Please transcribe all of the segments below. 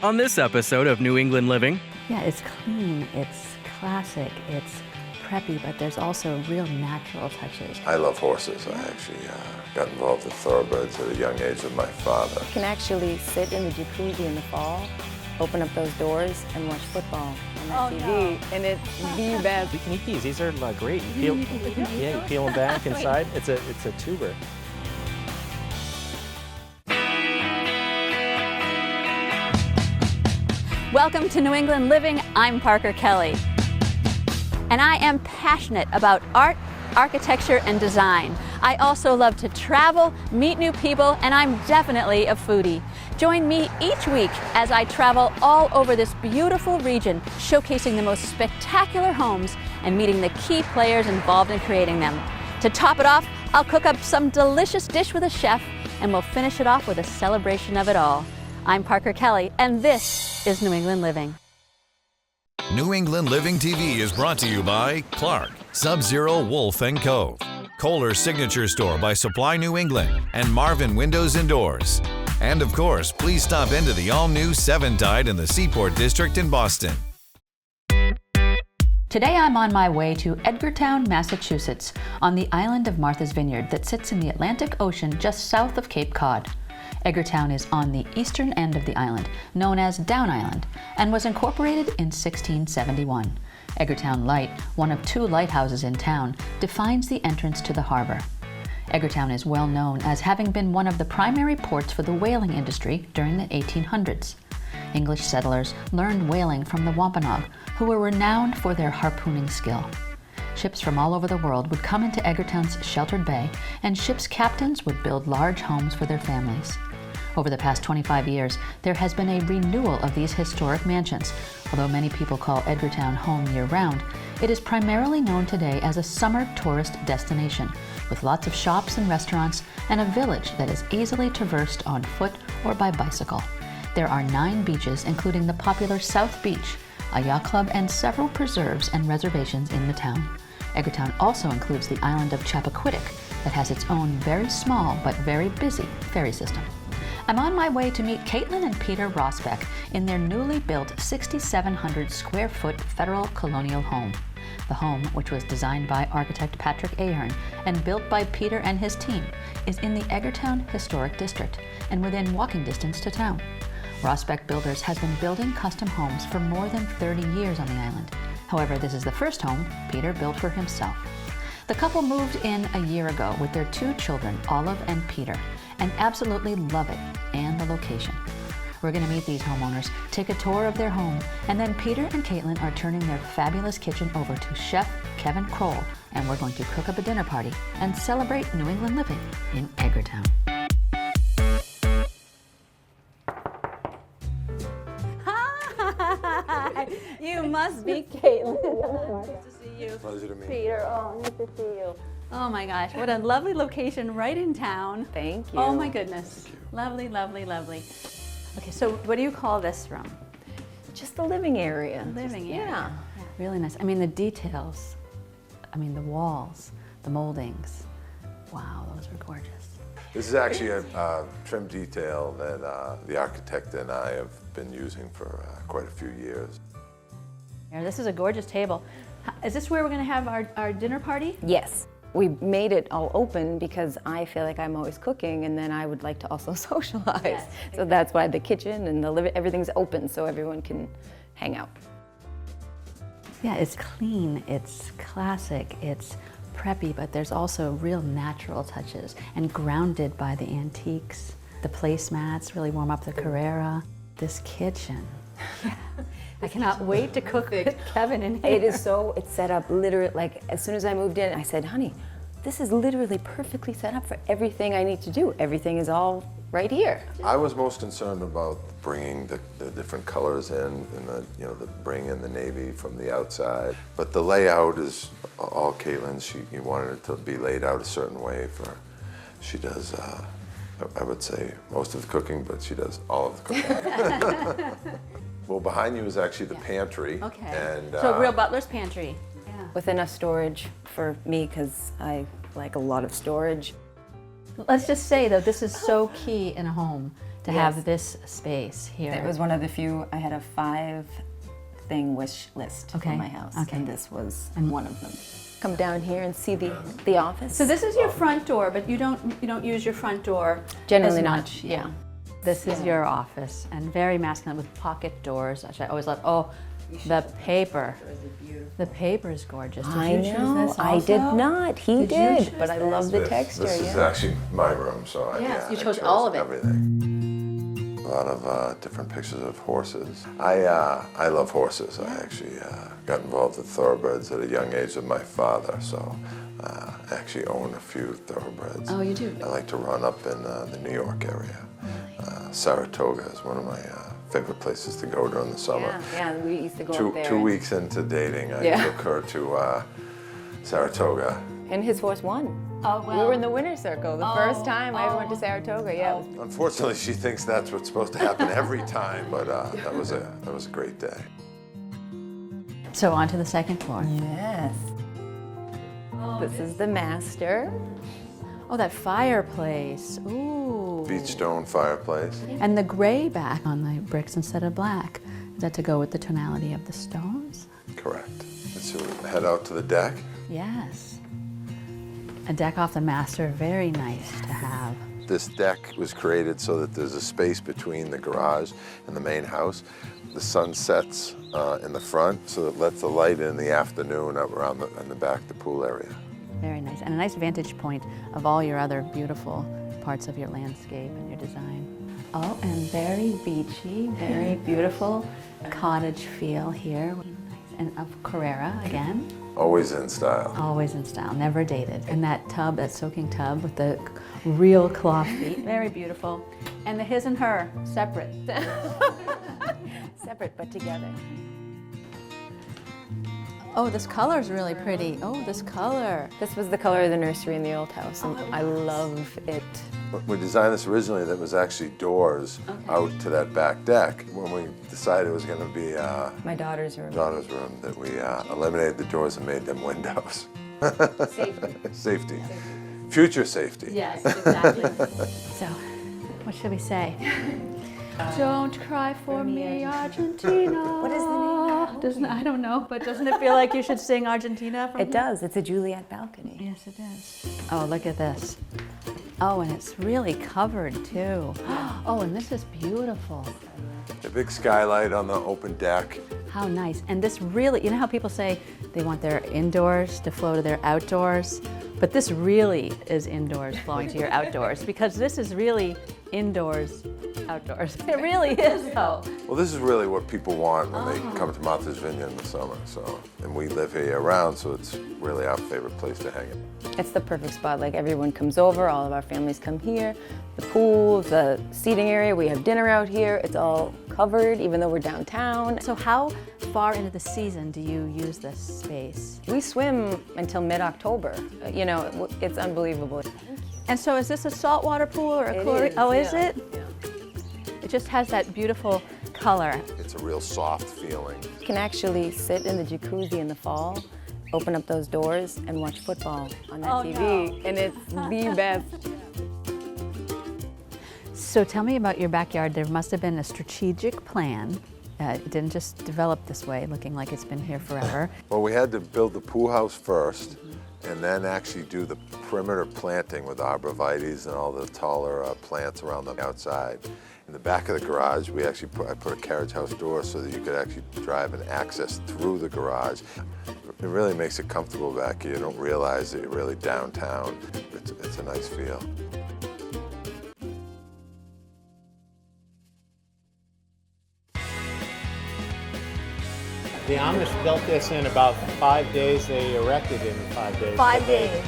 On this episode of New England Living, Yeah, it's clean, it's classic, it's preppy, but there's also real natural touches. I love horses. I actually got involved with thoroughbreds at a young age with my father. You can actually sit in the jacuzzi in the fall, open up those doors, and watch football on the TV, and it's the best. We can eat these. These are great. You peel them back inside. It's a tuber. Welcome to New England Living. I'm Parker Kelly. And I am passionate about art, architecture, and design. I also love to travel, meet new people, and I'm definitely a foodie. Join me each week as I travel all over this beautiful region, showcasing the most spectacular homes and meeting the key players involved in creating them. To top it off, I'll cook up some delicious dish with a chef, and we'll finish it off with a celebration of it all. I'm Parker Kelly, and this is New England Living. New England Living TV is brought to you by Clark, Sub-Zero Wolf & Co., Kohler's Signature Store by Supply New England, and Marvin Windows and Doors. And of course, please stop into the all-new Seven Tide in the Seaport District in Boston. Today I'm on my way to Edgartown, Massachusetts, on the island of Martha's Vineyard that sits in the Atlantic Ocean just south of Cape Cod. Edgartown is on the eastern end of the island, known as Down Island, and was incorporated in 1671. Edgartown Light, one of two lighthouses in town, defines the entrance to the harbor. Edgartown is well known as having been one of the primary ports for the whaling industry during the 1800s. English settlers learned whaling from the Wampanoag, who were renowned for their harpooning skill. Ships from all over the world would come into Edgartown's sheltered bay, and ships' captains would build large homes for their families. Over the past 25 years, there has been a renewal of these historic mansions. Although many people call Edgartown home year-round, it is primarily known today as a summer tourist destination, with lots of shops and restaurants and a village that is easily traversed on foot or by bicycle. There are 9 beaches, including the popular South Beach, a yacht club, and several preserves and reservations in the town. Edgartown also includes the island of Chappaquiddick that has its own very small but very busy ferry system. I'm on my way to meet Caitlin and Peter Rosbeck in their newly built 6,700 square foot federal colonial home. The home, which was designed by architect Patrick Ahearn and built by Peter and his team, is in the Edgartown Historic District and within walking distance to town. Rosbeck Builders has been building custom homes for more than 30 years on the island. However, this is the first home Peter built for himself. The couple moved in a year ago with their 2 children, Olive and Peter, and absolutely love it and the location. We're going to meet these homeowners, take a tour of their home, and then Peter and Caitlin are turning their fabulous kitchen over to Chef Kevin Kroll, and we're going to cook up a dinner party and celebrate New England living in Edgartown. Hi! You must be Caitlin. Nice to see you. Pleasure to meet you. Peter, oh, nice to see you. Oh my gosh, what a lovely location right in town. Thank you. Oh my goodness. Lovely, lovely, lovely. Okay, so what do you call this room? Just the living area. Living area. Yeah. Really nice. I mean, the details. I mean, the walls, the moldings. Wow, those are gorgeous. This is actually a trim detail that the architect and I have been using for quite a few years. Yeah, this is a gorgeous table. Is this where we're going to have our dinner party? Yes. We made it all open because I feel like I'm always cooking, and then I would like to also socialize. Yes, So that's why the kitchen and the living, everything's open so everyone can hang out. Yeah, it's clean, it's classic, it's preppy, but there's also real natural touches and grounded by the antiques. The placemats really warm up the Carrera. This kitchen. I cannot wait to cook with Kevin in here. It is so, it's set up literally, like as soon as I moved in, I said, honey, this is literally perfectly set up for everything I need to do. Everything is all right here. I was most concerned about bringing the different colors in and the bring in the navy from the outside. But the layout is all Caitlin's. She wanted it to be laid out a certain way she does, I would say most of the cooking, but she does all of the cooking. Well, behind you is actually the pantry. Okay. And, so real butler's pantry. Yeah. With enough storage for me, because I like a lot of storage. Let's just say, though, this is so key in a home. to have this space here. It was one of the few. I had a 5-thing wish list for my house, and this was one of them. Come down here and see the office. So this is your front door, but you don't use your front door Generally as not. much. Yeah. This is your office, and very masculine with pocket doors, which I always love. Oh, the paper. The paper is gorgeous. Did I you choose know. this I also? did not. He Did you did, choose but I this? love the texture. This is yeah. actually my room, so Yes, you I chose chose all of it. everything. A lot of different pictures of horses. I love horses. I actually got involved with thoroughbreds at a young age with my father, so I actually own a few thoroughbreds. Oh, you do? I like to run up in the New York area. Saratoga is one of my favorite places to go during the summer. Yeah, we used to go up there. 2 weeks into dating, I took her to Saratoga. And his horse won. Oh, well. We were in the winner's circle the first time I ever went to Saratoga. Yeah, it was Unfortunately, she thinks that's what's supposed to happen every time, but that was a great day. So on to the second floor. Yes. This is the master. Oh, that fireplace. Ooh. Beach stone fireplace. And the gray back on the bricks instead of black. Is that to go with the tonality of the stones? Correct. Let's head out to the deck. Yes. A deck off the master, very nice to have. This deck was created so that there's a space between the garage and the main house. The sun sets in the front, so it lets the light in the afternoon up around in the back, the pool area. Very nice. And a nice vantage point of all your other beautiful parts of your landscape and your design. Oh, and very beachy, very beautiful cottage feel here. And of Carrera again. Always in style. Always in style, never dated. And that tub, that soaking tub with the real cloth feet, very beautiful. And the his and her, separate. Separate but together. Oh, this color is really pretty. Oh, this color. This was the color of the nursery in the old house, and I love it. We designed this originally that was actually doors out to that back deck. When we decided it was going to be My daughter's room. that we eliminated the doors and made them windows. Safety. Safety. Future safety. Yes, exactly. So, what should we say? Don't cry for me, Argentina. What is the name? Doesn't, I don't know, but doesn't it feel like you should sing Argentina? From It does. It's a Juliet balcony. Yes, it is. Oh, look at this. Oh, and it's really covered too. Oh, and this is beautiful. A big skylight on the open deck. How nice. And this really, you know how people say they want their indoors to flow to their outdoors? But this really is indoors flowing to your outdoors, because this is really indoors, outdoors. It really is, though. Well, this is really what people want when they come to Martha's Vineyard in the summer. So, and we live here year-round, so it's really our favorite place to hang it. It's the perfect spot. Like, everyone comes over, all of our families come here. The pool, the seating area, we have dinner out here. It's all covered, even though we're downtown. So how far into the season do you use this space? We swim until mid-October. You know, it's unbelievable. And so is this a saltwater pool or a It chlorine? is, Oh, is yeah. it? It just has that beautiful color. It's a real soft feeling. You can actually sit in the jacuzzi in the fall, open up those doors, and watch football on that Oh, TV. And it's the best. So tell me about your backyard. There must have been a strategic plan. It didn't just develop this way, looking like it's been here forever. Well, we had to build the pool house first, and then actually do the perimeter planting with arborvitaes and all the taller plants around the outside. In the back of the garage, I put a carriage house door so that you could actually drive and access through the garage. It really makes it comfortable back here. You don't realize that you're really downtown. It's a nice feel. The Amish built this in about 5 days. They erected it in 5 days. 5 days.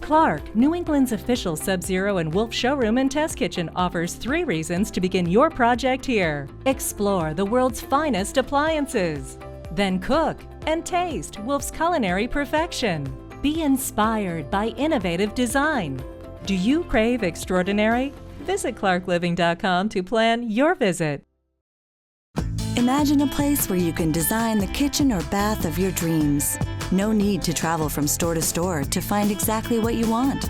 Clark, New England's official Sub-Zero and Wolf showroom and test kitchen, offers 3 reasons to begin your project here. Explore the world's finest appliances. Then cook and taste Wolf's culinary perfection. Be inspired by innovative design. Do you crave extraordinary? Visit clarkliving.com to plan your visit. Imagine a place where you can design the kitchen or bath of your dreams. No need to travel from store to store to find exactly what you want.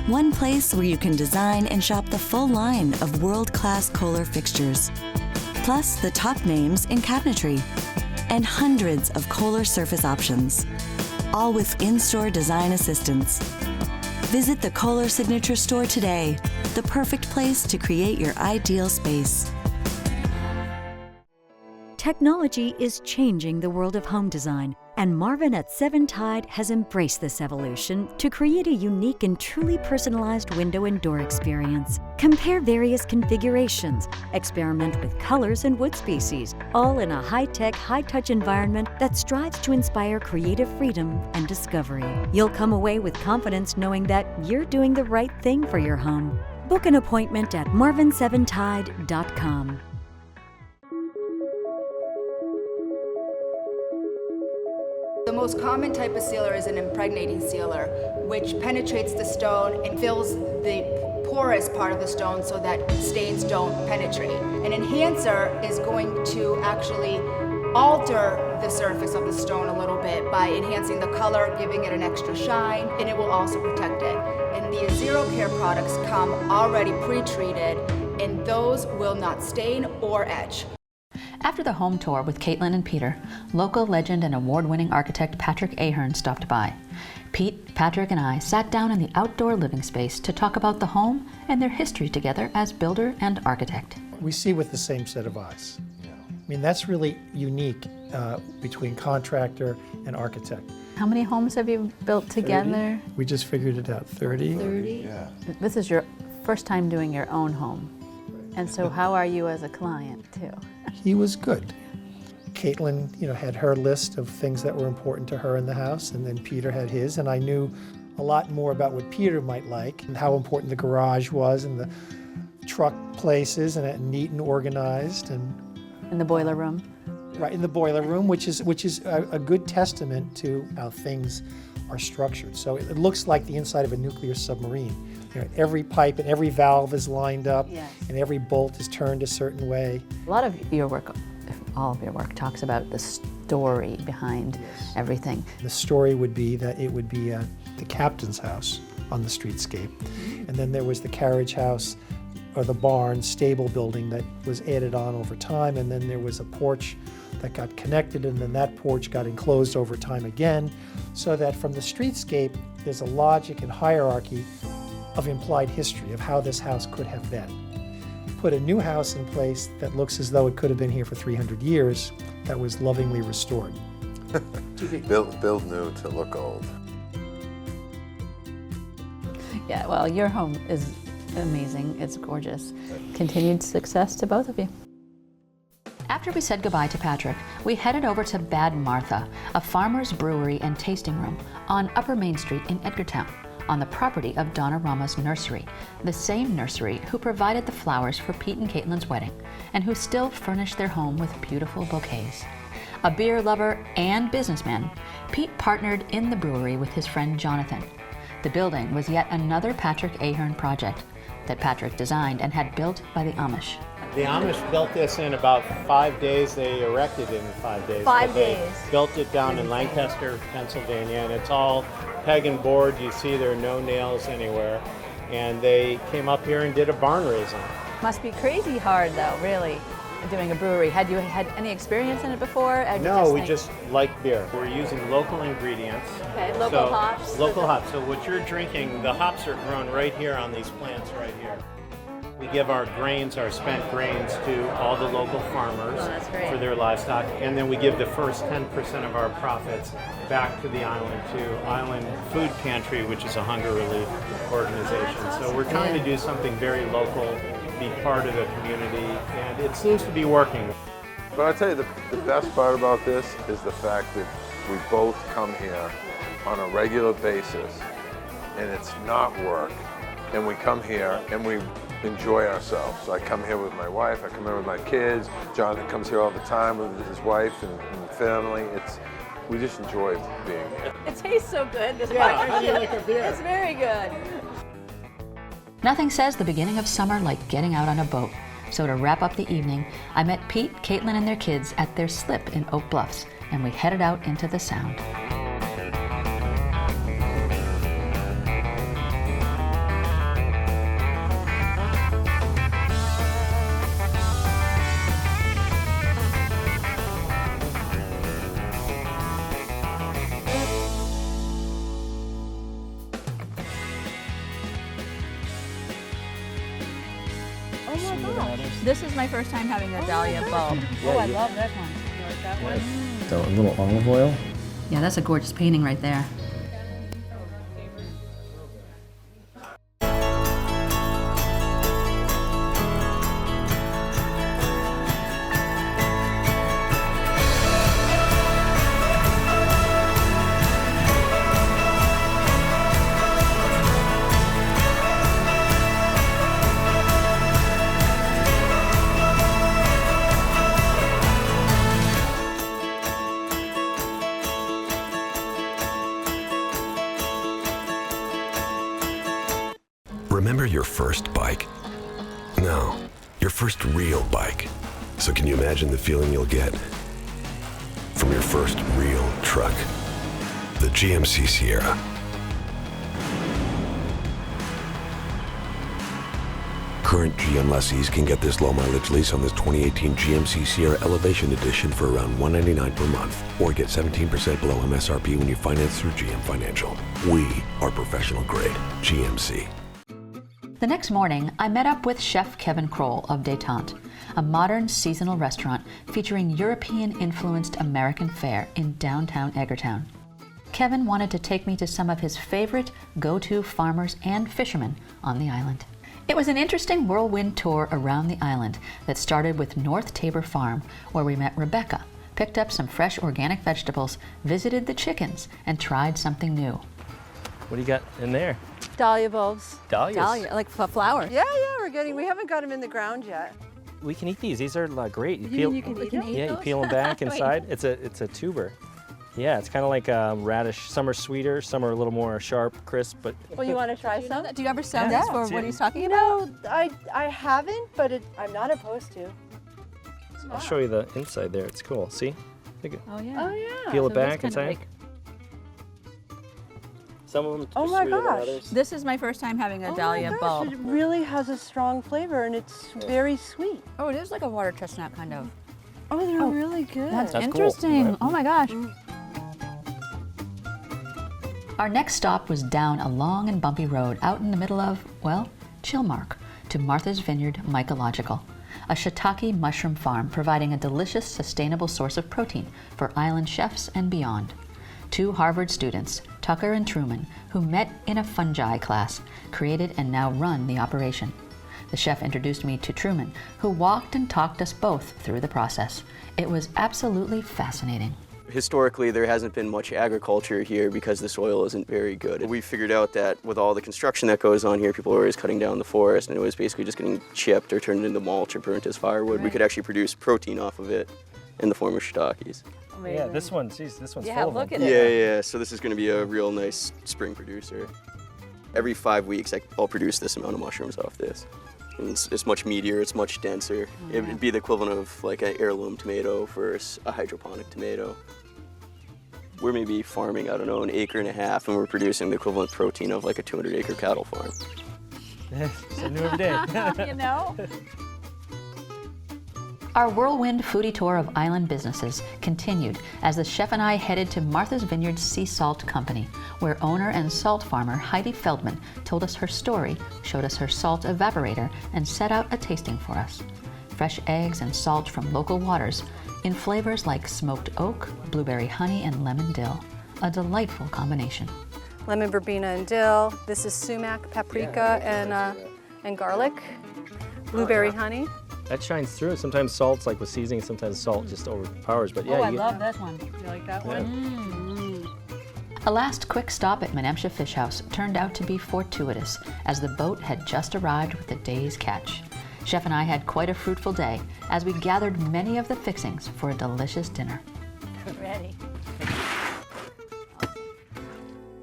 One place where you can design and shop the full line of world-class Kohler fixtures, plus the top names in cabinetry, and hundreds of Kohler surface options, all with in-store design assistance. Visit the Kohler Signature Store today, the perfect place to create your ideal space. Technology is changing the world of home design, and Marvin at Seven Tide has embraced this evolution to create a unique and truly personalized window and door experience. Compare various configurations, experiment with colors and wood species, all in a high-tech, high-touch environment that strives to inspire creative freedom and discovery. You'll come away with confidence knowing that you're doing the right thing for your home. Book an appointment at marvin7tide.com. The most common type of sealer is an impregnating sealer, which penetrates the stone and fills the porous part of the stone so that stains don't penetrate. An enhancer is going to actually alter the surface of the stone a little bit by enhancing the color, giving it an extra shine, and it will also protect it. And the Zero Care products come already pre-treated, and those will not stain or etch. After the home tour with Caitlin and Peter, local legend and award-winning architect Patrick Ahearn stopped by. Pete, Patrick, and I sat down in the outdoor living space to talk about the home and their history together as builder and architect. We see with the same set of eyes. I mean, that's really unique between contractor and architect. How many homes have you built together? 30? We just figured it out, 30. 30? Yeah. This is your first time doing your own home. And so how are you as a client, too? He was good. Caitlin, had her list of things that were important to her in the house, and then Peter had his, and I knew a lot more about what Peter might like and how important the garage was and the truck places and neat and organized. And in the boiler room? Right, in the boiler room, which is a good testament to how things are structured. So it looks like the inside of a nuclear submarine. Every pipe and every valve is lined up, yes, and every bolt is turned a certain way. A lot of your work, all of your work, talks about the story behind, yes, everything. The story would be that it would be the captain's house on the streetscape, and then there was the carriage house or the barn stable building that was added on over time, and then there was a porch that got connected, and then that porch got enclosed over time again, so that from the streetscape there's a logic and hierarchy of implied history of how this house could have been. Put a new house in place that looks as though it could have been here for 300 years, that was lovingly restored. Build new to look old. Yeah, well, your home is amazing. It's gorgeous. Continued success to both of you. After we said goodbye to Patrick, we headed over to Bad Martha, a farmer's brewery and tasting room on Upper Main Street in Edgartown, on the property of Donna Rama's nursery, the same nursery who provided the flowers for Pete and Caitlin's wedding, and who still furnish their home with beautiful bouquets. A beer lover and businessman, Pete partnered in the brewery with his friend Jonathan. The building was yet another Patrick Ahearn project that Patrick designed and had built by the Amish. The Amish built this in about 5 days. They erected it in 5 days. 5 days. They built it down in Lancaster, Pennsylvania, and it's all peg and board. You see there are no nails anywhere. And they came up here and did a barn raising. Must be crazy hard, though, really, doing a brewery. Had you had any experience in it before? No, we just like beer. We're using local ingredients. Okay, local hops. Local hops. So what you're drinking, the hops are grown right here on these plants right here. We give our grains, our spent grains, to all the local farmers for their livestock, and then we give the first 10% of our profits back to the island, to Island Food Pantry, which is a hunger relief organization. So we're trying to do something very local, be part of the community, and it seems to be working. But I'll tell you, the best part about this is the fact that we both come here on a regular basis, and it's not work, and we come here and we enjoy ourselves. So I come here with my wife, I come here with my kids, Jonathan comes here all the time with his wife and family. We just enjoy being here. It tastes so good, this partnership. Like a beer. It's very good. Nothing says the beginning of summer like getting out on a boat. So to wrap up the evening, I met Pete, Caitlin, and their kids at their slip in Oak Bluffs, and we headed out into the Sound. This is my first time having a dahlia bulb. I love this one. You like that one? So a little olive oil. Yeah, that's a gorgeous painting right there. Remember your first bike? No, your first real bike. So can you imagine the feeling you'll get from your first real truck? The GMC Sierra. Current GM lessees can get this low mileage lease on this 2018 GMC Sierra Elevation Edition for around $199 per month, or get 17% below MSRP when you finance through GM Financial. We are professional grade GMC. The next morning, I met up with Chef Kevin Kroll of Détente, a modern seasonal restaurant featuring European-influenced American fare in downtown Edgartown. Kevin wanted to take me to some of his favorite go-to farmers and fishermen on the island. It was an interesting whirlwind tour around the island that started with North Tabor Farm, where we met Rebecca, picked up some fresh organic vegetables, visited the chickens, and tried something new. What do you got in there? Dahlia bulbs. Dahlias? Dahlia, like flowers. Yeah, we haven't got them in the ground yet. We can eat these. These are great. You can eat those? You peel them back inside. It's a tuber. Yeah, it's kind of like radish. Some are sweeter, some are a little more sharp, crisp. But well, you want to try some? Do you ever sell this for what he's talking about? I haven't, but I'm not opposed to. I'll show you the inside there. It's cool. See? Oh yeah. Peel it back inside. Some of them oh my sweeter than gosh. others. This is my first time having a dahlia bulb. It really has a strong flavor and it's very sweet. Oh, it is like a water chestnut kind of. Oh, they're really good. That's cool. interesting. Right. Oh my gosh. Our next stop was down a long and bumpy road out in the middle of, well, Chilmark, to Martha's Vineyard Mycological, a shiitake mushroom farm providing a delicious, sustainable source of protein for island chefs and beyond. Two Harvard students, Tucker and Truman, who met in a fungi class, created and now run the operation. The chef introduced me to Truman, who walked and talked us both through the process. It was absolutely fascinating. Historically, there hasn't been much agriculture here because the soil isn't very good. We figured out that with all the construction that goes on here, people are always cutting down the forest, and it was basically just getting chipped or turned into mulch or burnt as firewood. Right. We could actually produce protein off of it in the form of shiitakes. Amazing. Yeah, this one's full of look them. at it. Yeah, so this is going to be a real nice spring producer. Every 5 weeks, I'll produce this amount of mushrooms off this. And it's much meatier, it's much denser. Oh, yeah. It would be the equivalent of like an heirloom tomato versus a hydroponic tomato. We're maybe farming, 1.5 acres, and we're producing the equivalent protein of like a 200-acre cattle farm. So new every day. You know? Our whirlwind foodie tour of island businesses continued as the chef and I headed to Martha's Vineyard Sea Salt Company, where owner and salt farmer Heidi Feldman told us her story, showed us her salt evaporator, and set out a tasting for us. Fresh eggs and salt from local waters in flavors like smoked oak, blueberry honey, and lemon dill. A delightful combination. Lemon verbena and dill. This is sumac, paprika, and garlic. Blueberry honey. That shines through. Sometimes salt's like with seasoning, sometimes salt just overpowers. But yeah, I love this one. You like that one? A last quick stop at Menemsha Fish House turned out to be fortuitous, as the boat had just arrived with the day's catch. Chef and I had quite a fruitful day as we gathered many of the fixings for a delicious dinner. Ready.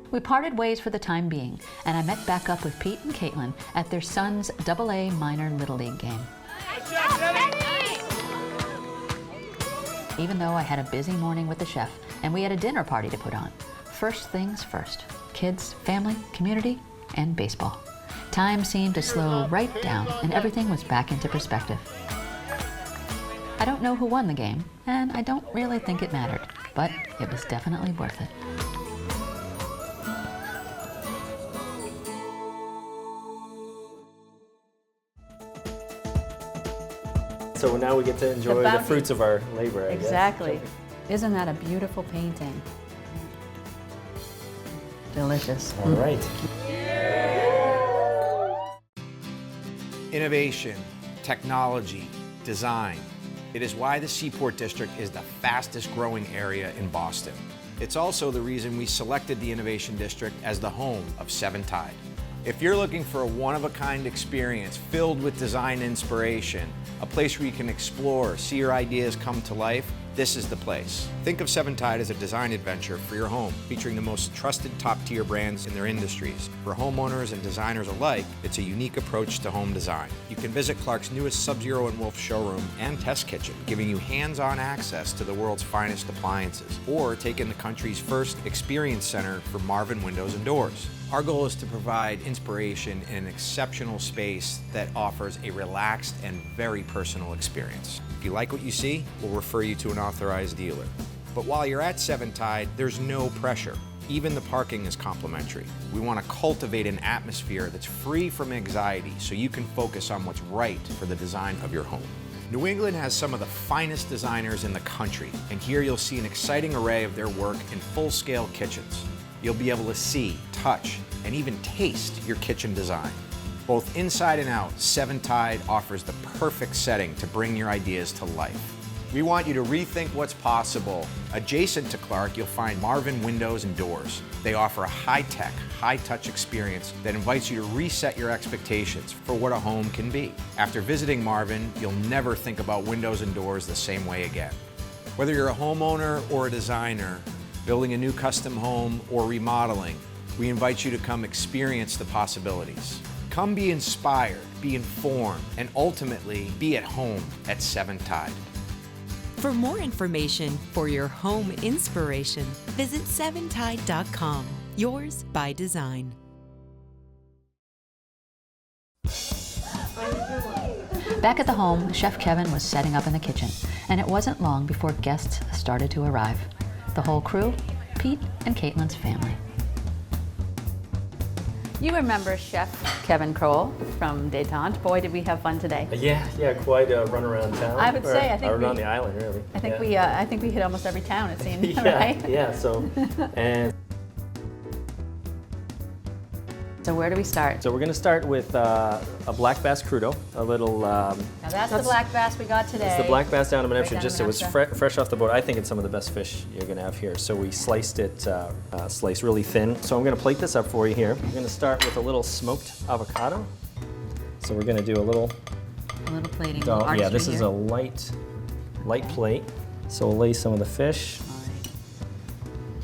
We parted ways for the time being, and I met back up with Pete and Caitlin at their son's AA minor Little League game. even though I had a busy morning with the chef and we had a dinner party to put on. First things first, kids, family, community, and baseball. Time seemed to slow right down and everything was back into perspective. I don't know who won the game, and I don't really think it mattered, but it was definitely worth it. So now we get to enjoy the fruits of our labor, I guess. Exactly. Isn't that a beautiful painting? Delicious. All right. Innovation, technology, design. It is why the Seaport District is the fastest growing area in Boston. It's also the reason we selected the Innovation District as the home of Seven Tide. If you're looking for a one-of-a-kind experience filled with design inspiration, a place where you can explore, see your ideas come to life, this is the place. Think of Seven Tide as a design adventure for your home, featuring the most trusted top-tier brands in their industries. For homeowners and designers alike, it's a unique approach to home design. You can visit Clark's newest Sub-Zero and Wolf showroom and test kitchen, giving you hands-on access to the world's finest appliances, or take in the country's first experience center for Marvin Windows and Doors. Our goal is to provide inspiration in an exceptional space that offers a relaxed and very personal experience. If you like what you see, we'll refer you to an authorized dealer. But while you're at Seven Tide, there's no pressure. Even the parking is complimentary. We want to cultivate an atmosphere that's free from anxiety so you can focus on what's right for the design of your home. New England has some of the finest designers in the country, and here you'll see an exciting array of their work in full-scale kitchens. You'll be able to see, touch, and even taste your kitchen design. Both inside and out, Seven Tide offers the perfect setting to bring your ideas to life. We want you to rethink what's possible. Adjacent to Clark, you'll find Marvin Windows and Doors. They offer a high-tech, high-touch experience that invites you to reset your expectations for what a home can be. After visiting Marvin, you'll never think about windows and doors the same way again. Whether you're a homeowner or a designer, building a new custom home or remodeling, we invite you to come experience the possibilities. Come be inspired, be informed, and ultimately be at home at Seven Tide. For more information for your home inspiration, visit seventide.com. Yours by design. Back at the home, Chef Kevin was setting up in the kitchen, and it wasn't long before guests started to arrive. The whole crew, Pete and Caitlin's family. You remember Chef Kevin Kroll from Détente. Boy, did we have fun today. Yeah, quite a run around town. I would say, I think around the island, really. I think we hit almost every town, it seemed, yeah, right? Yeah, so, and so where do we start? So we're going to start with a black bass crudo, a little... now that's the black bass we got today. It's the black bass down in New Hampshire, it was fresh off the boat. I think it's some of the best fish you're going to have here. So we sliced it, sliced really thin. So I'm going to plate this up for you here. I'm going to start with a little smoked avocado. So we're going to do a little plating. Yeah, this is a light plate. So we'll lay some of the fish. All right.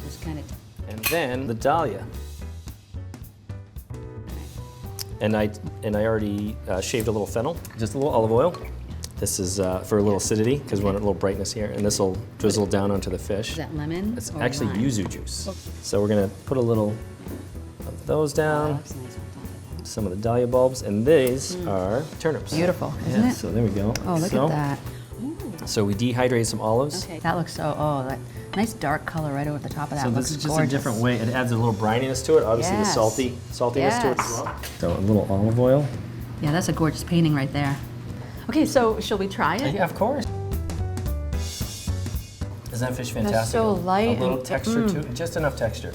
Just kind of... And then the dahlia. And I already shaved a little fennel, just a little olive oil. This is for a little acidity, because we want a little brightness here. And this will drizzle down onto the fish. Is that lemon? It's or actually lime? yuzu juice. Okay. So we're gonna put a little of those down. Nice on top of that. Some of the dahlia bulbs, and these are turnips. Beautiful, isn't it? So there we go. Oh, look at that. So we dehydrated some olives. Okay, that looks so, that nice dark color right over the top of that. So looks this is just gorgeous. a different way. It adds a little brininess to it. Obviously Yes. the saltiness to it as well. So a little olive oil. Yeah, that's a gorgeous painting right there. Okay, so shall we try it? Yeah, of course. Isn't that fish fantastic? That's so light. A little and, texture too, just enough texture.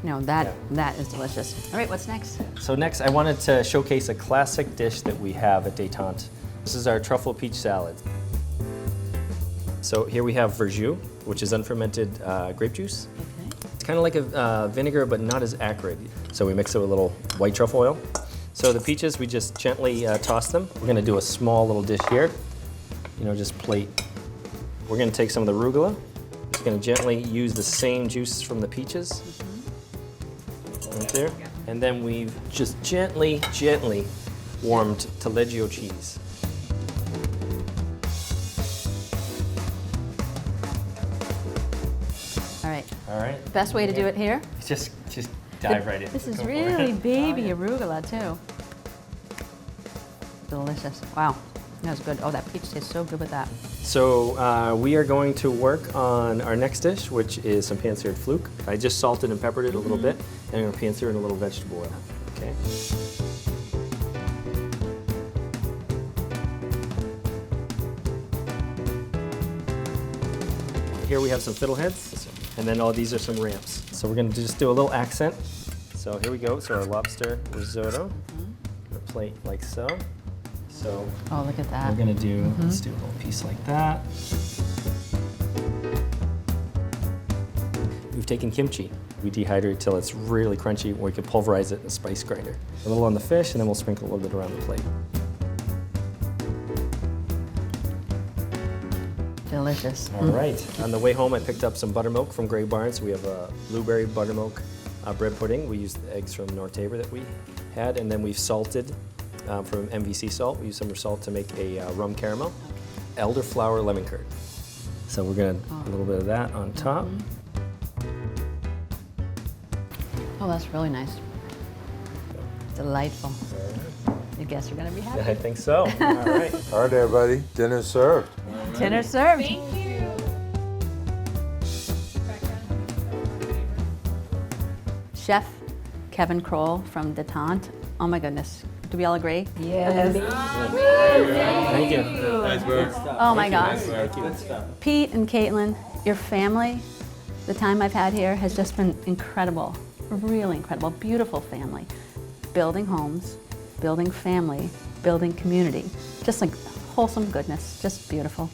No, that is delicious. All right, what's next? So next, I wanted to showcase a classic dish that we have at Détente. This is our truffle peach salad. So here we have verjus, which is unfermented grape juice. Okay. It's kind of like a vinegar, but not as acrid. So we mix it with a little white truffle oil. So the peaches, we just gently toss them. We're gonna do a small little dish here. Just plate. We're gonna take some of the arugula. Just gonna gently use the same juice from the peaches. Right there. And then we've just gently warmed taleggio cheese. All right. All right. Best way to do it here? Just dive right in. This is Go for really it. baby arugula too. Delicious. Wow. That was good. Oh, that peach tastes so good with that. So we are going to work on our next dish, which is some pan-seared fluke. I just salted and peppered it a little bit, and I'm going to pan-sear it in a little vegetable oil. Okay. Here we have some fiddleheads, and then all these are some ramps. So we're going to just do a little accent. So here we go. So our lobster risotto, a plate like so. So oh, look at that. We're going to do, let's do a little piece like that. We've taken kimchi. We dehydrate it till it's really crunchy, or we can pulverize it in a spice grinder. A little on the fish, and then we'll sprinkle a little bit around the plate. Delicious. All right. On the way home, I picked up some buttermilk from Grey Barnes. We have a blueberry buttermilk bread pudding. We used the eggs from North Tabor that we had, and then we've salted from MVC salt. We use some salt to make a rum caramel. Elderflower lemon curd. So we're gonna a little bit of that on top. Oh, that's really nice. Delightful. You guess you're gonna be happy. I think so. All right. All right, everybody. Dinner served. Dinner served. Thank you. Chef Kevin Kroll from Detente. Oh my goodness. Do we all agree? Yes. Thank you. Nice work. Oh my gosh. Thank you. Pete and Caitlin, your family, the time I've had here has just been incredible. Really incredible. Beautiful family. Building homes, building family, building community. Just like wholesome goodness. Just beautiful.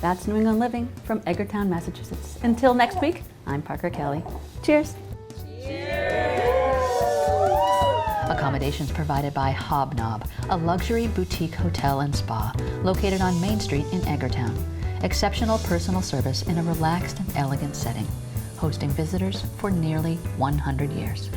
That's New England Living from Edgartown, Massachusetts. Until next week, I'm Parker Kelly. Cheers. Accommodations provided by Hobnob, a luxury boutique hotel and spa located on Main Street in Edgartown. Exceptional personal service in a relaxed and elegant setting, hosting visitors for nearly 100 years.